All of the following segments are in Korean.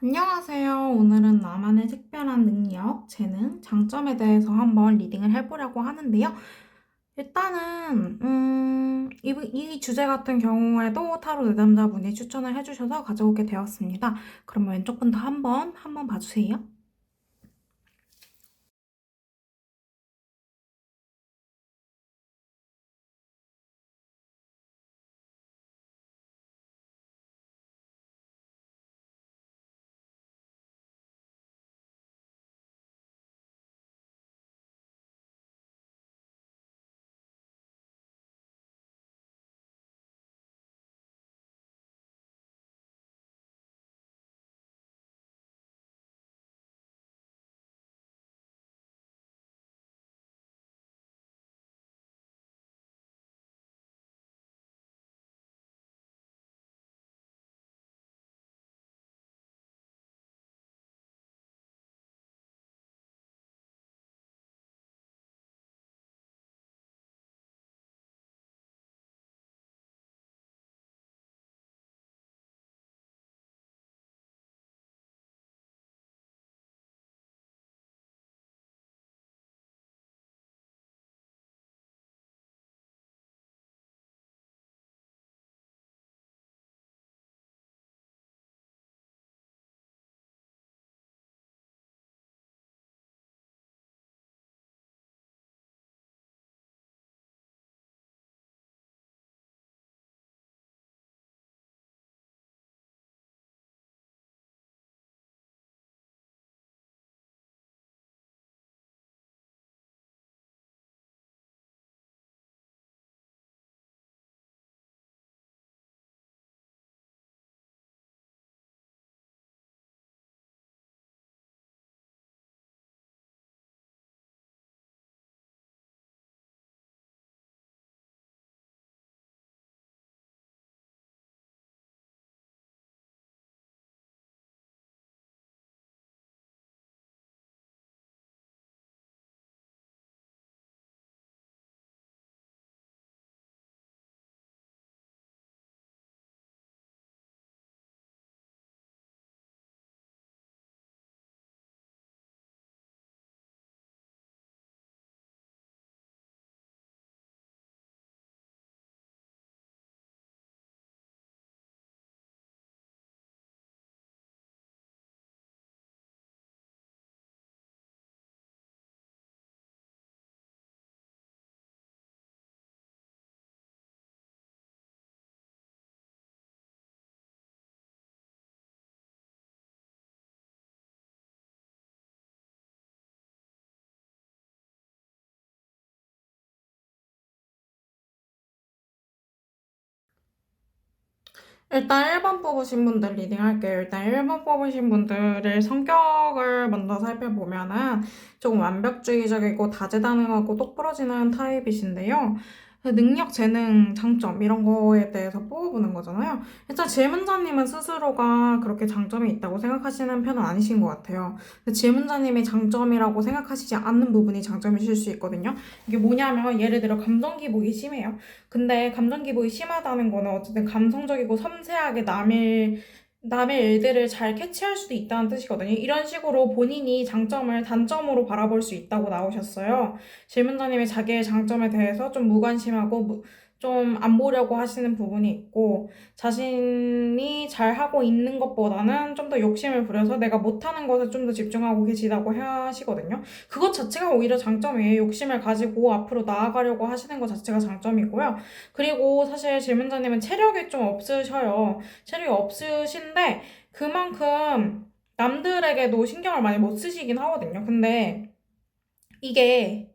안녕하세요. 오늘은 나만의 특별한 능력, 재능, 장점에 대해서 한번 리딩을 해보려고 하는데요. 일단은 이 주제 같은 경우에도 타로 내담자분이 추천을 해주셔서 가져오게 되었습니다. 그러면 왼쪽부터 한번 봐주세요. 일단 1번 뽑으신 분들 리딩할게요. 일단 1번 뽑으신 분들의 성격을 먼저 살펴보면은 조금 완벽주의적이고 다재다능하고 똑부러지는 타입이신데요. 그 능력, 재능, 장점 이런 거에 대해서 뽑아보는 거잖아요. 일단 질문자님은 스스로가 그렇게 장점이 있다고 생각하시는 편은 아니신 것 같아요. 근데 질문자님이 장점이라고 생각하시지 않는 부분이 장점이실 수 있거든요. 이게 뭐냐면 예를 들어 감정 기복이 심해요. 근데 감정 기복이 심하다는 거는 어쨌든 감성적이고 섬세하게 남의 일들을 잘 캐치할 수도 있다는 뜻이거든요. 이런 식으로 본인이 장점을 단점으로 바라볼 수 있다고 나오셨어요. 질문자님이 자기의 장점에 대해서 좀 무관심하고 좀 안 보려고 하시는 부분이 있고 자신이 잘하고 있는 것보다는 좀 더 욕심을 부려서 내가 못하는 것에 좀 더 집중하고 계시다고 하시거든요. 그것 자체가 오히려 장점이에요. 욕심을 가지고 앞으로 나아가려고 하시는 것 자체가 장점이고요. 그리고 사실 질문자님은 체력이 좀 없으셔요. 체력이 없으신데 그만큼 남들에게도 신경을 많이 못 쓰시긴 하거든요. 근데 이게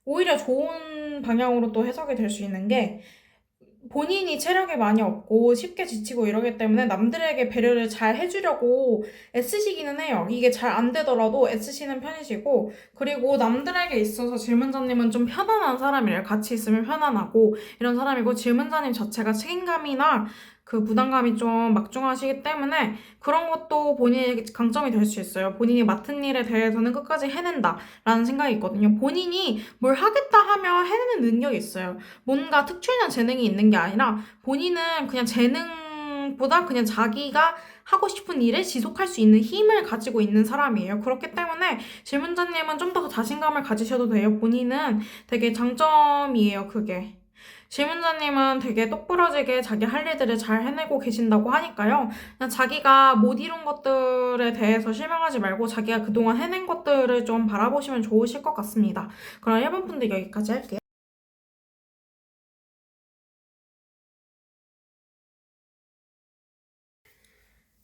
오히려 좋은 방향으로 또 해석이 될 수 있는 게 본인이 체력이 많이 없고 쉽게 지치고 이러기 때문에 남들에게 배려를 잘 해주려고 애쓰시기는 해요. 이게 잘 안 되더라도 애쓰시는 편이시고, 그리고 남들에게 있어서 질문자님은 좀 편안한 사람이래요. 같이 있으면 편안하고 이런 사람이고, 질문자님 자체가 책임감이나 그 부담감이 좀 막중하시기 때문에 그런 것도 본인의 강점이 될 수 있어요. 본인이 맡은 일에 대해서는 끝까지 해낸다라는 생각이 있거든요. 본인이 뭘 하겠다 하면 해내는 능력이 있어요. 뭔가 특출난 재능이 있는 게 아니라 본인은 그냥 재능 보다 그냥 자기가 하고 싶은 일을 지속할 수 있는 힘을 가지고 있는 사람이에요. 그렇기 때문에 질문자님은 좀 더 자신감을 가지셔도 돼요. 본인은 되게 장점이에요, 그게. 질문자님은 되게 똑부러지게 자기 할 일들을 잘 해내고 계신다고 하니까요. 그냥 자기가 못 이룬 것들에 대해서 실망하지 말고 자기가 그동안 해낸 것들을 좀 바라보시면 좋으실 것 같습니다. 그럼 1번 분들 여기까지 할게요.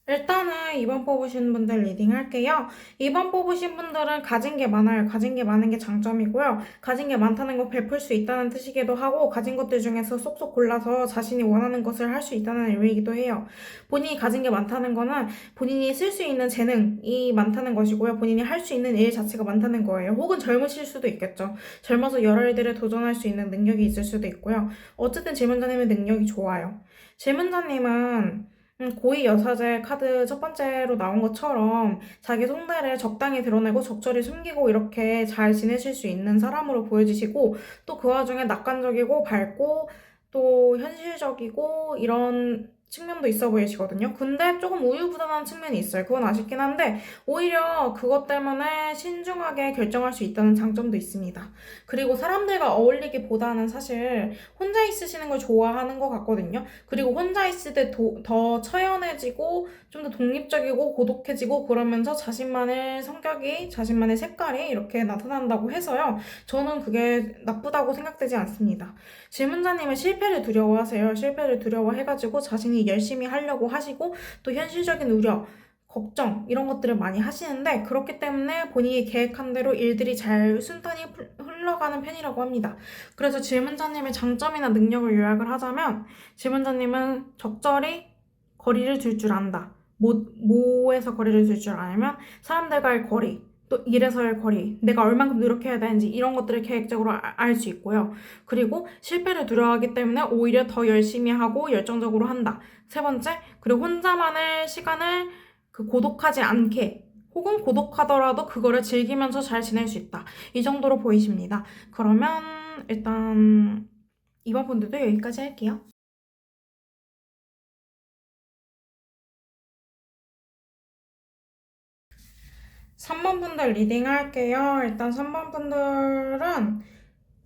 일단은 2번 뽑으신 분들 리딩 할게요. 2번 뽑으신 분들은 가진 게 많아요. 가진 게 많은 게 장점이고요. 가진 게 많다는 거 베풀 수 있다는 뜻이기도 하고, 가진 것들 중에서 쏙쏙 골라서 자신이 원하는 것을 할 수 있다는 의미이기도 해요. 본인이 가진 게 많다는 거는 본인이 쓸 수 있는 재능이 많다는 것이고요. 본인이 할 수 있는 일 자체가 많다는 거예요. 혹은 젊으실 수도 있겠죠. 젊어서 여러 일들에 도전할 수 있는 능력이 있을 수도 있고요. 어쨌든 질문자님의 능력이 좋아요. 질문자님은 고위 여사제 카드 첫 번째로 나온 것처럼 자기 속내를 적당히 드러내고 적절히 숨기고 이렇게 잘 지내실 수 있는 사람으로 보여지시고 또 그 와중에 낙관적이고 밝고 또 현실적이고 이런 측면도 있어 보이시거든요. 근데 조금 우유부단한 측면이 있어요. 그건 아쉽긴 한데 오히려 그것 때문에 신중하게 결정할 수 있다는 장점도 있습니다. 그리고 사람들과 어울리기보다는 사실 혼자 있으시는 걸 좋아하는 것 같거든요. 그리고 혼자 있을 때 더 처연해지고 좀 더 독립적이고 고독해지고 그러면서 자신만의 성격이 자신만의 색깔이 이렇게 나타난다고 해서요. 저는 그게 나쁘다고 생각되지 않습니다. 질문자님은 실패를 두려워하세요. 실패를 두려워해가지고 자신이 열심히 하려고 하시고 또 현실적인 우려 걱정 이런 것들을 많이 하시는데 그렇기 때문에 본인이 계획한 대로 일들이 잘 순탄히 흘러가는 편이라고 합니다. 그래서 질문자님의 장점이나 능력을 요약을 하자면 질문자님은 적절히 거리를 둘 줄 안다. 뭐에서 거리를 둘 줄 알면 사람들과의 거리, 또 일에서의 거리, 내가 얼만큼 노력해야 되는지 이런 것들을 계획적으로 알 수 있고요. 그리고 실패를 두려워하기 때문에 오히려 더 열심히 하고 열정적으로 한다. 세 번째, 그리고 혼자만의 시간을 고독하지 않게 혹은 고독하더라도 그거를 즐기면서 잘 지낼 수 있다. 이 정도로 보이십니다. 그러면 일단 이번 분들도 여기까지 할게요. 3번 분들 리딩 할게요. 일단 3번 분들은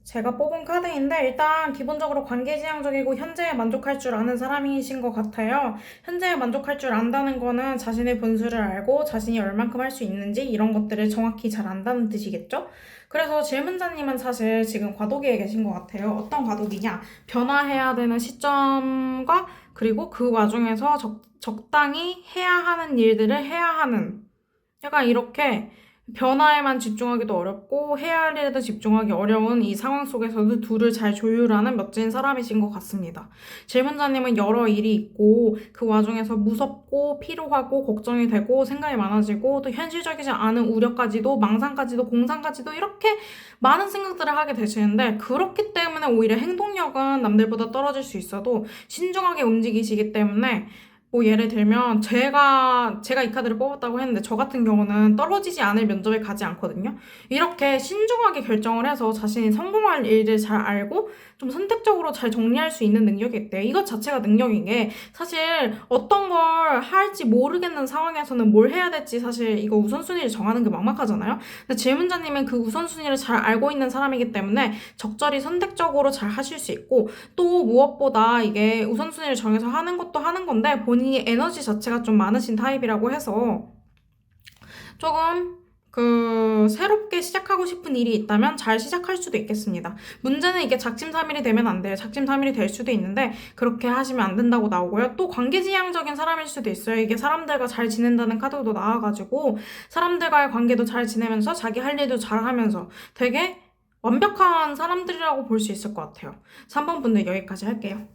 제가 뽑은 카드인데 일단 기본적으로 관계지향적이고 현재에 만족할 줄 아는 사람이신 것 같아요. 현재에 만족할 줄 안다는 거는 자신의 분수를 알고 자신이 얼만큼 할 수 있는지 이런 것들을 정확히 잘 안다는 뜻이겠죠? 그래서 질문자님은 사실 지금 과도기에 계신 것 같아요. 어떤 과도기냐? 변화해야 되는 시점과 그리고 그 와중에서 적당히 해야 하는 일들을 해야 하는 약간 이렇게 변화에만 집중하기도 어렵고 해야 할 일에도 집중하기 어려운 이 상황 속에서도 둘을 잘 조율하는 멋진 사람이신 것 같습니다. 질문자님은 여러 일이 있고 그 와중에서 무섭고 피로하고 걱정이 되고 생각이 많아지고 또 현실적이지 않은 우려까지도 망상까지도 공상까지도 이렇게 많은 생각들을 하게 되시는데 그렇기 때문에 오히려 행동력은 남들보다 떨어질 수 있어도 신중하게 움직이시기 때문에 뭐 예를 들면 제가 이 카드를 뽑았다고 했는데 저 같은 경우는 떨어지지 않을 면접에 가지 않거든요. 이렇게 신중하게 결정을 해서 자신이 성공할 일을 잘 알고 좀 선택적으로 잘 정리할 수 있는 능력이 있대요. 이것 자체가 능력인 게 사실 어떤 걸 할지 모르겠는 상황에서는 뭘 해야 될지 사실 이거 우선순위를 정하는 게 막막하잖아요. 근데 질문자님은 그 우선순위를 잘 알고 있는 사람이기 때문에 적절히 선택적으로 잘 하실 수 있고 또 무엇보다 이게 우선순위를 정해서 하는 것도 하는 건데 본인이 에너지 자체가 좀 많으신 타입이라고 해서 조금 새롭게 시작하고 싶은 일이 있다면 잘 시작할 수도 있겠습니다. 문제는 이게 작심삼일이 되면 안 돼요. 작심삼일이 될 수도 있는데 그렇게 하시면 안 된다고 나오고요. 또 관계지향적인 사람일 수도 있어요. 이게 사람들과 잘 지낸다는 카드도 나와가지고 사람들과의 관계도 잘 지내면서 자기 할 일도 잘 하면서 되게 완벽한 사람들이라고 볼 수 있을 것 같아요. 3번 분들 여기까지 할게요.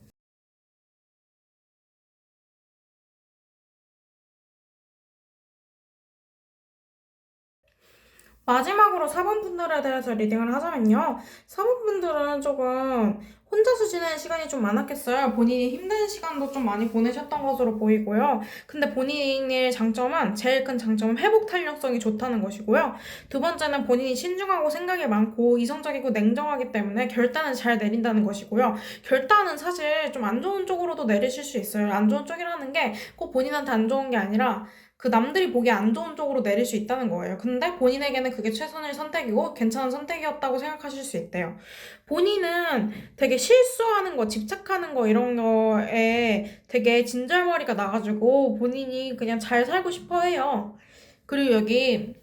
마지막으로 4번 분들에 대해서 리딩을 하자면요. 4번 분들은 조금 혼자서 지내는 시간이 좀 많았겠어요. 본인이 힘든 시간도 좀 많이 보내셨던 것으로 보이고요. 근데 본인의 장점은, 제일 큰 장점은 회복 탄력성이 좋다는 것이고요. 두 번째는 본인이 신중하고 생각이 많고 이성적이고 냉정하기 때문에 결단을 잘 내린다는 것이고요. 결단은 사실 좀 안 좋은 쪽으로도 내리실 수 있어요. 안 좋은 쪽이라는 게 꼭 본인한테 안 좋은 게 아니라 그 남들이 보기에 안 좋은 쪽으로 내릴 수 있다는 거예요. 근데 본인에게는 그게 최선의 선택이고 괜찮은 선택이었다고 생각하실 수 있대요. 본인은 되게 실수하는 거, 집착하는 거 이런 거에 되게 진절머리가 나가지고 본인이 그냥 잘 살고 싶어 해요. 그리고 여기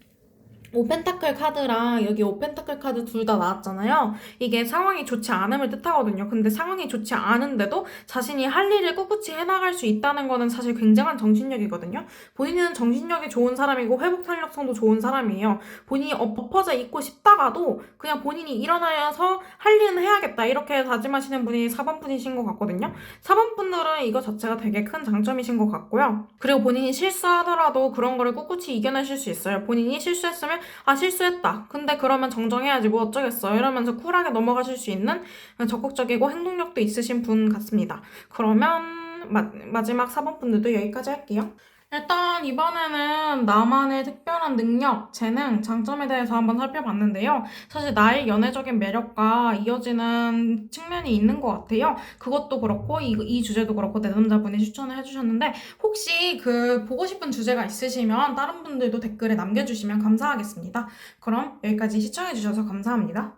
오펜타클 카드랑 여기 오펜타클 카드 둘 다 나왔잖아요. 이게 상황이 좋지 않음을 뜻하거든요. 근데 상황이 좋지 않은데도 자신이 할 일을 꿋꿋이 해나갈 수 있다는 거는 사실 굉장한 정신력이거든요. 본인은 정신력이 좋은 사람이고 회복 탄력성도 좋은 사람이에요. 본인이 엎어져 있고 싶다가도 그냥 본인이 일어나서 할 일은 해야겠다 이렇게 다짐하시는 분이 4번 분이신 것 같거든요. 4번 분들은 이거 자체가 되게 큰 장점이신 것 같고요. 그리고 본인이 실수하더라도 그런 거를 꿋꿋이 이겨내실 수 있어요. 본인이 실수했으면 실수했다. 근데 그러면 정정해야지 뭐 어쩌겠어. 이러면서 쿨하게 넘어가실 수 있는 적극적이고 행동력도 있으신 분 같습니다. 그러면 마지막 4번 분들도 여기까지 할게요. 일단 이번에는 나만의 특별한 능력, 재능, 장점에 대해서 한번 살펴봤는데요. 사실 나의 연애적인 매력과 이어지는 측면이 있는 것 같아요. 그것도 그렇고 이 주제도 그렇고 내담자분이 추천을 해주셨는데 혹시 그 보고 싶은 주제가 있으시면 다른 분들도 댓글에 남겨주시면 감사하겠습니다. 그럼 여기까지 시청해주셔서 감사합니다.